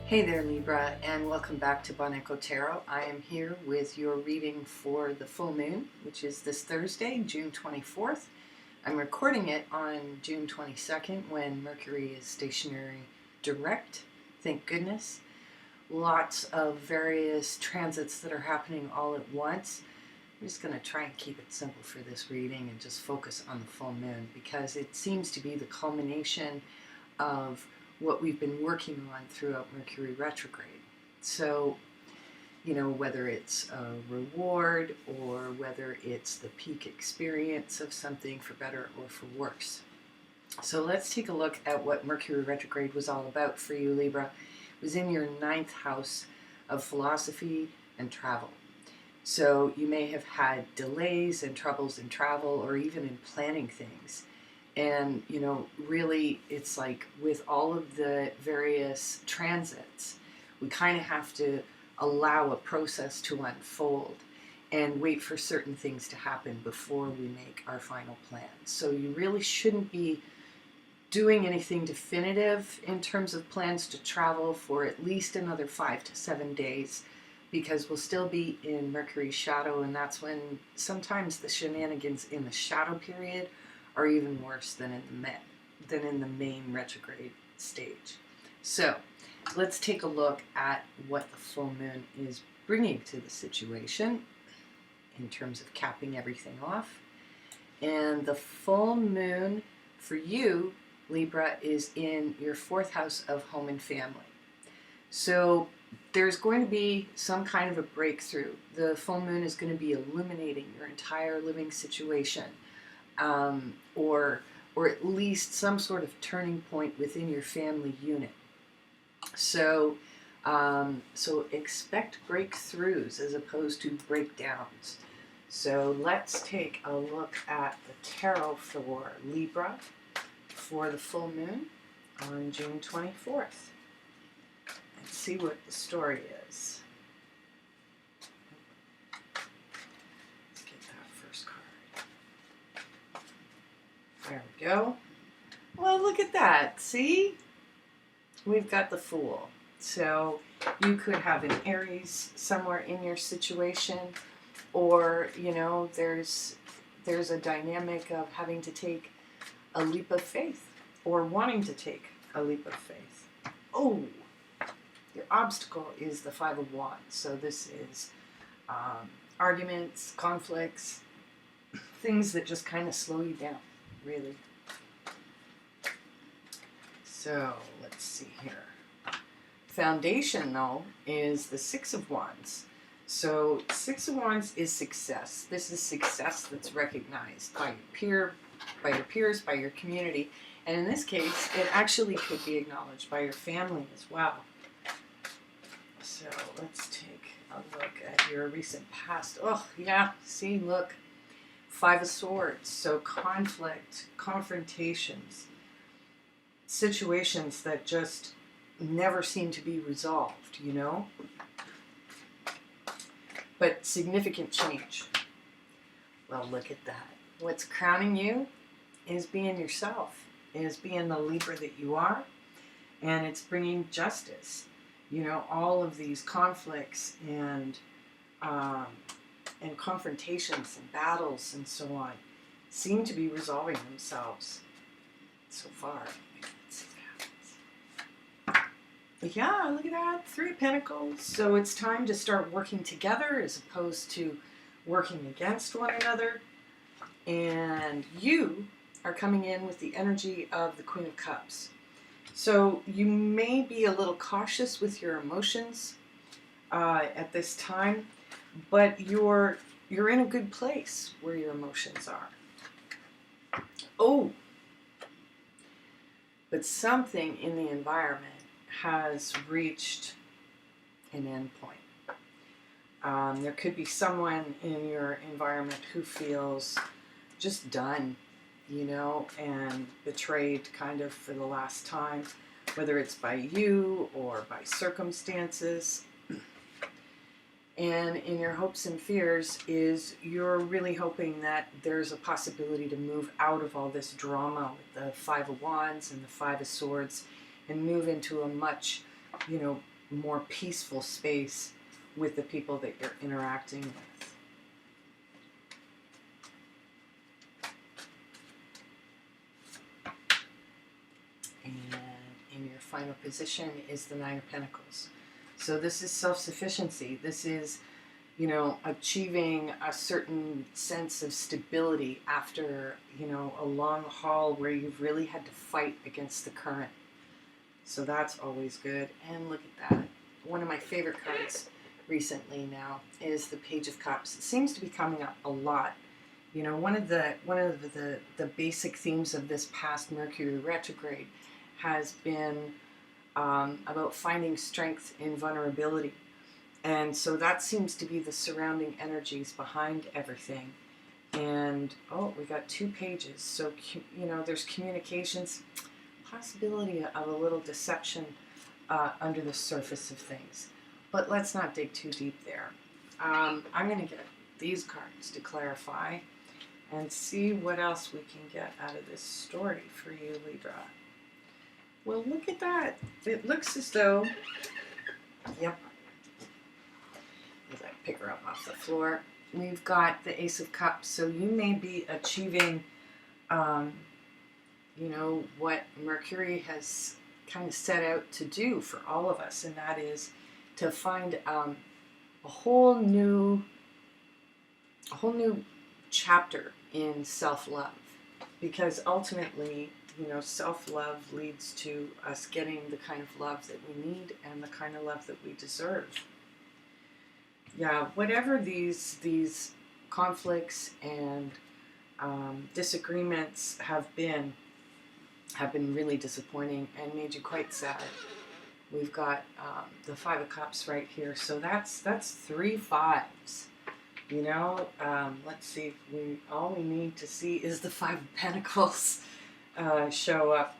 Hey there, Libra, and welcome back to Bon Echo Tarot. I am here with your reading for the full moon, which is this Thursday, June 24th. I'm recording it on June 22nd when Mercury is stationary direct, thank goodness. Lots of various transits that are happening all at once. I'm just going to try and keep it simple for this reading and just focus on the full moon because it seems to be the culmination of what we've been working on throughout Mercury retrograde. So, whether it's a reward or whether it's the peak experience of something for better or for worse. So let's take a look at what Mercury retrograde was all about for you, Libra. It was in your 9th house of philosophy and travel. So you may have had delays and troubles in travel or even in planning things. And, really, it's like with all of the various transits, we kind of have to allow a process to unfold and wait for certain things to happen before we make our final plans. So you really shouldn't be doing anything definitive in terms of plans to travel for at least another 5 to 7 days, because we'll still be in Mercury's shadow, and that's when sometimes the shenanigans in the shadow period are even worse than in the main retrograde stage. So let's take a look at what the full moon is bringing to the situation in terms of capping everything off. And the full moon for you, Libra, is in your 4th house of home and family. So there's going to be some kind of a breakthrough. The full moon is going to be illuminating your entire living situation. Or at least some sort of turning point within your family unit. So expect breakthroughs as opposed to breakdowns. So let's take a look at the tarot for Libra for the full moon on June 24th and see what the story is. There we go. Well, look at that. See? We've got the Fool. So you could have an Aries somewhere in your situation, or, there's a dynamic of having to take a leap of faith or wanting to take a leap of faith. Oh, your obstacle is the 5 of Wands. So this is arguments, conflicts, things that just kind of slow you down. Really. So let's see here. Foundation, though, is the 6 of Wands. So 6 of Wands is success. This is success that's recognized by your peers, by your community, and in this case, it actually could be acknowledged by your family as well. So let's take a look at your recent past. Oh yeah, see, look. 5 of Swords, so conflict, confrontations, situations that just never seem to be resolved, But significant change. Well, look at that. What's crowning you is being yourself, is being the Libra that you are, and it's bringing justice. All of these conflicts and confrontations and battles and so on seem to be resolving themselves so far. Let's see what happens. Yeah, look at that. 3 of Pentacles. So it's time to start working together as opposed to working against one another. And you are coming in with the energy of the Queen of Cups. So you may be a little cautious with your emotions at this time, but you're in a good place where your emotions are. Oh, but something in the environment has reached an end point. There could be someone in your environment who feels just done, and betrayed kind of for the last time, whether it's by you or by circumstances. And in your hopes and fears is you're really hoping that there's a possibility to move out of all this drama with the 5 of Wands and the 5 of Swords and move into a much, more peaceful space with the people that you're interacting with. And in your final position is the Nine of Pentacles. So this is self-sufficiency. This is, you know, achieving a certain sense of stability after, you know, a long haul where you've really had to fight against the current. So that's always good. And look at that. One of my favorite cards recently now is the Page of Cups. It seems to be coming up a lot. You know, one of the basic themes of this past Mercury retrograde has been about finding strength in vulnerability. And so that seems to be the surrounding energies behind everything. And, oh, we got 2 pages. So, you know, there's communications, possibility of a little deception under the surface of things. But let's not dig too deep there. I'm going to get these cards to clarify and see what else we can get out of this story for you, Libra. Well, look at that. It looks as though, yep, as I pick her up off the floor, we've got the Ace of Cups. So you may be achieving, you know, what Mercury has kind of set out to do for all of us, and that is to find a whole new chapter in self-love, because ultimately, you know, self-love leads to us getting the kind of love that we need and the kind of love that we deserve. Yeah, whatever these conflicts and disagreements have been really disappointing and made you quite sad. We've got the Five of Cups right here, so that's 3 5s. You know, let's see. All we need to see is the Five of Pentacles show up.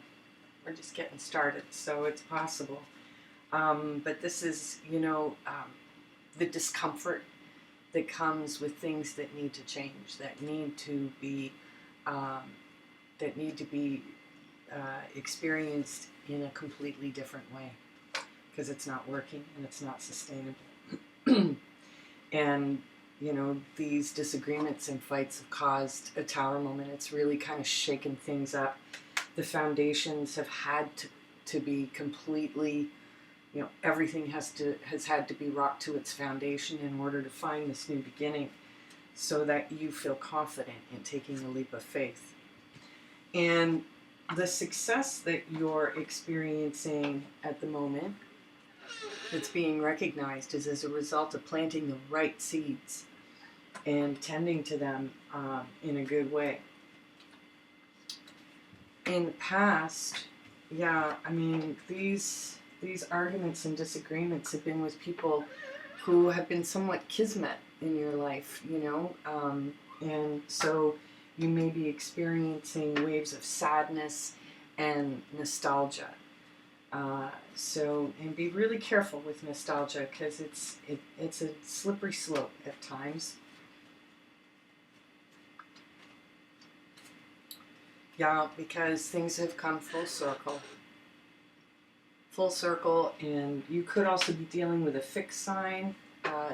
We're just getting started, so it's possible. But this is, you know, the discomfort that comes with things that need to change, that need to be experienced in a completely different way, because it's not working and it's not sustainable. And you know, these disagreements and fights have caused a tower moment. It's really kind of shaken things up. The foundations have had to be completely, you know, everything has had to be rocked to its foundation in order to find this new beginning, so that you feel confident in taking a leap of faith. And the success that you're experiencing at the moment that's being recognized is as a result of planting the right seeds and tending to them in a good way. In the past, yeah, I mean, these arguments and disagreements have been with people who have been somewhat kismet in your life, you know, and so you may be experiencing waves of sadness and nostalgia. And be really careful with nostalgia, because it's a slippery slope at times. Yeah, because things have come full circle. And you could also be dealing with a fixed sign.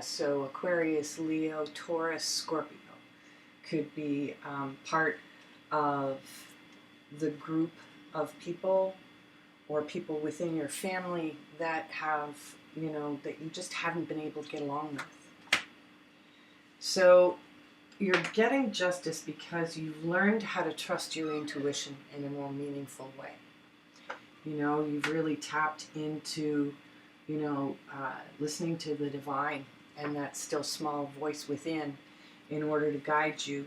So Aquarius, Leo, Taurus, Scorpio could be part of the group of people or people within your family that have, you know, that you just haven't been able to get along with. So you're getting justice because you've learned how to trust your intuition in a more meaningful way. You know, you've really tapped into, you know, listening to the divine and that still small voice within in order to guide you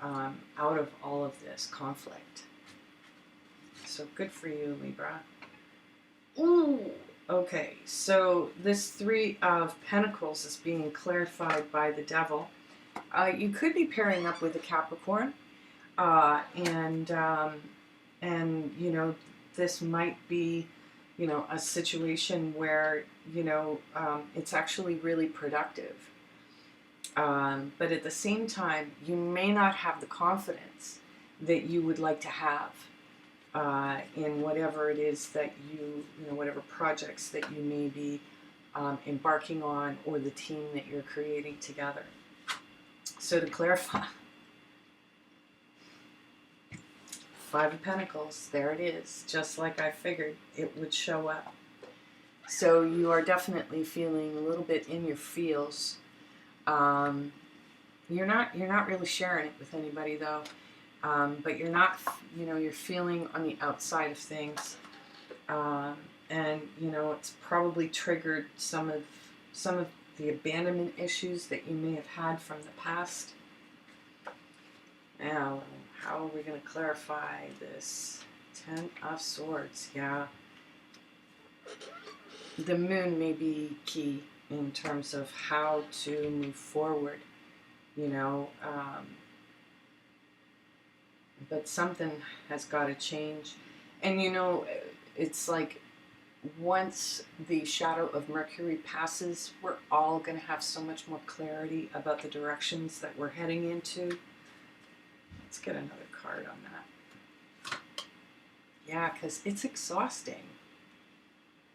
out of all of this conflict. So good for you, Libra. Ooh. Okay, so this 3 of Pentacles is being clarified by the Devil. You could be pairing up with a Capricorn, and you know, this might be, you know, a situation where, you know, it's actually really productive. But at the same time, you may not have the confidence that you would like to have in whatever it is that you know, whatever projects that you may be embarking on, or the team that you're creating together. So to clarify, Five of Pentacles, there it is, just like I figured it would show up. So you are definitely feeling a little bit in your feels. You're not really sharing it with anybody though, but you're not, you know, you're feeling on the outside of things, and you know, it's probably triggered some of the abandonment issues that you may have had from the past. Now, how are we going to clarify this? Ten of Swords, yeah. The moon may be key in terms of how to move forward, you know, but something has got to change. And you know, it's like once the shadow of Mercury passes, we're all going to have so much more clarity about the directions that we're heading into. Let's get another card on that. Yeah, because it's exhausting.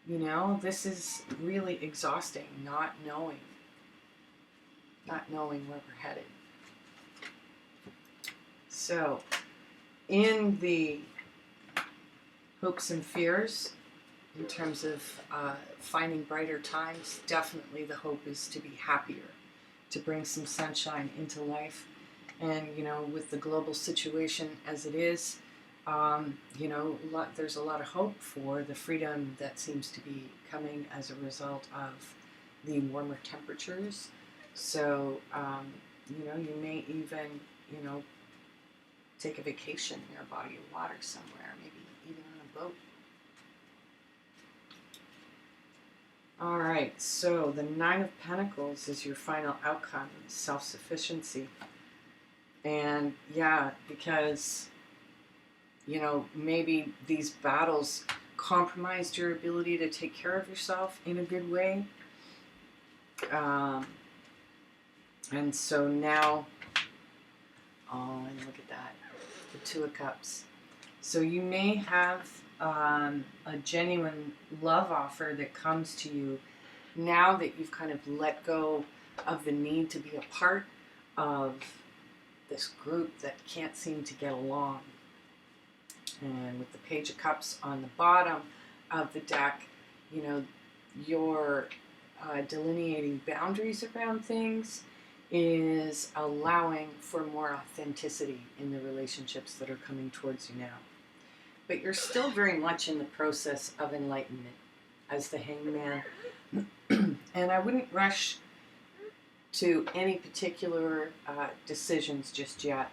You know, this is really exhausting, not knowing where we're headed. So, in the hopes and fears, in terms of finding brighter times, definitely the hope is to be happier, to bring some sunshine into life. And, you know, with the global situation as it is, you know, there's a lot of hope for the freedom that seems to be coming as a result of the warmer temperatures. So, you know, you may even, you know, take a vacation near a body of water somewhere, maybe even on a boat. All right, so the Nine of Pentacles is your final outcome, self-sufficiency. And yeah, because, you know, maybe these battles compromised your ability to take care of yourself in a good way. And so now, oh, and look at that, the Two of Cups. So you may have a genuine love offer that comes to you now that you've kind of let go of the need to be a part of this group that can't seem to get along. And with the Page of Cups on the bottom of the deck, you know, you're delineating boundaries around things is allowing for more authenticity in the relationships that are coming towards you now. But you're still very much in the process of enlightenment as the Hangman. And I wouldn't rush to any particular decisions just yet.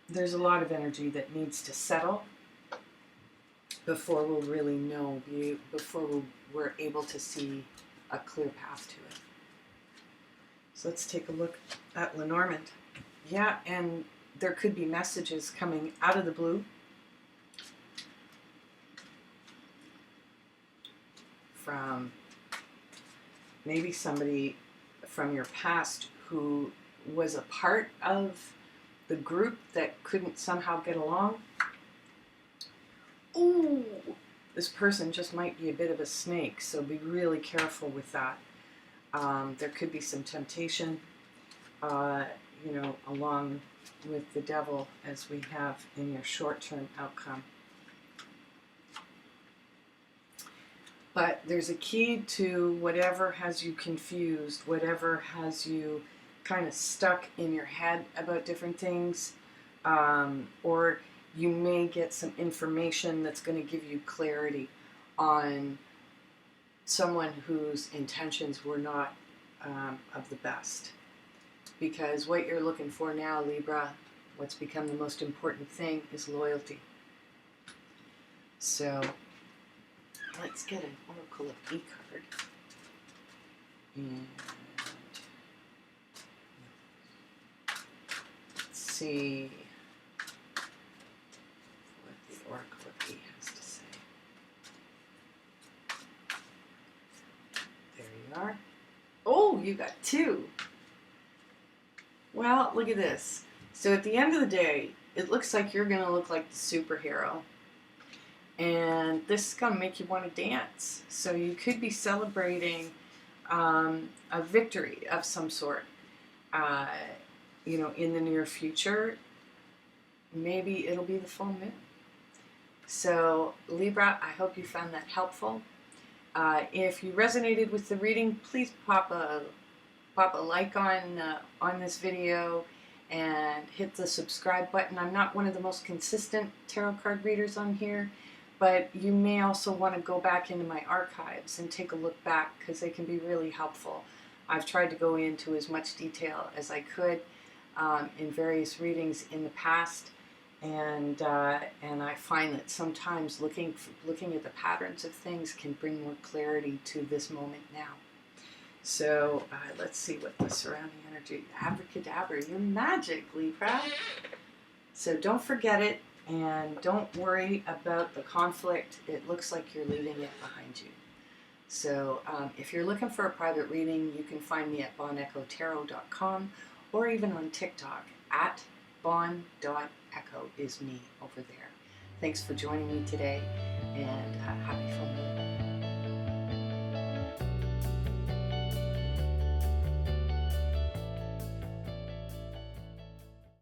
There's a lot of energy that needs to settle before we'll really know, before we're able to see a clear path to it. So let's take a look at Lenormand. Yeah, and there could be messages coming out of the blue from maybe somebody from your past who was a part of the group that couldn't somehow get along. Ooh, this person just might be a bit of a snake, so be really careful with that. There could be some temptation, you know, along with the devil as we have in your short-term outcome. But there's a key to whatever has you confused, whatever has you kind of stuck in your head about different things, or you may get some information that's going to give you clarity on someone whose intentions were not of the best. Because what you're looking for now, Libra, what's become the most important thing is loyalty. So let's get an Oracle of E card. And let's see what the Oracle of E has to say. There you are. Oh, you got two. Well, look at this. So at the end of the day, it looks like you're going to look like the superhero. and this is going to make you want to dance. So you could be celebrating a victory of some sort, in the near future. Maybe it'll be the full moon. So Libra, I hope you found that helpful. If you resonated with the reading, please pop a like on this video and hit the subscribe button. I'm not one of the most consistent tarot card readers on here, but you may also want to go back into my archives and take a look back, because they can be really helpful. I've tried to go into as much detail as I could in various readings in the past, and I find that sometimes looking at the patterns of things can bring more clarity to this moment now. So let's see what the surrounding energy, abracadabra, you're magic, Libra. So don't forget it, and don't worry about the conflict. It looks like you're leaving it behind you. So if you're looking for a private reading, you can find me at bonechotarot.com, or even on TikTok at bon.echo is me over there. Thanks for joining me today, and happy full moon.